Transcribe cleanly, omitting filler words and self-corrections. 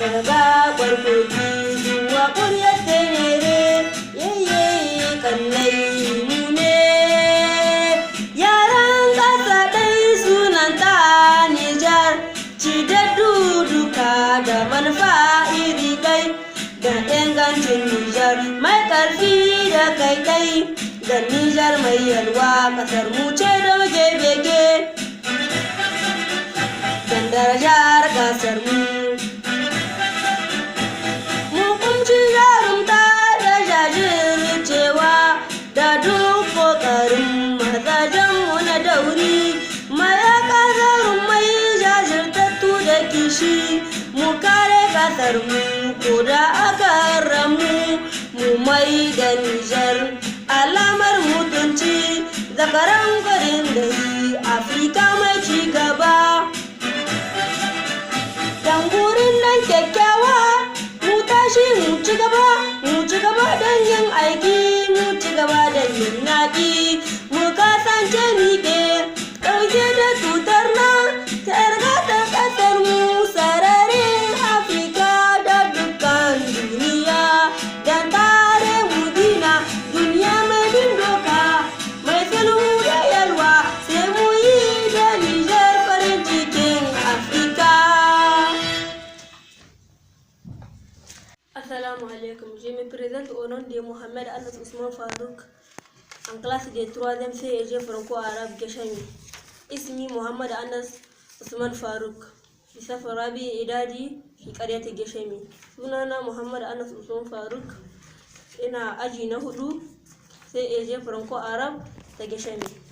daga barkoki zuwa ƙuryar tenere yayye kannai mu ne yaran ƙasa ɗai sunanta Nijar ci da duduka da manufa iri ɗai da ingancin Nijar mai ƙarfi da kai ɗai da Nijar mai yalwa ƙasar mu ce da muke bege don darajar ƙasar mu. Mu kare kasar mu ko da aka ramu mu mai da Nijar alamar mutunci zakaran gwarin da yi Afirka mai ci gaba dan gurin nan kyakkyawa mu tashi mu ci gaba don yin aiki mu ci gaba da yin yaƙi mu kasance miƙe ɗauke da tutar nan ta yarda ta ƙasar mu Assalamu alaikum, je me présente au nom de Mohamed Anas Ousmane Farouk en classe de 3e CEG franco-arabe Geshami. Ismi Mohamed Anas Ousmane Farouk, Isaf Rabi Idadi fi ƙaryata Geshami. Sunana Mohamed Anas Ousmane Farouk, ina aji na 4 CEG franco-arabe ta Geshami.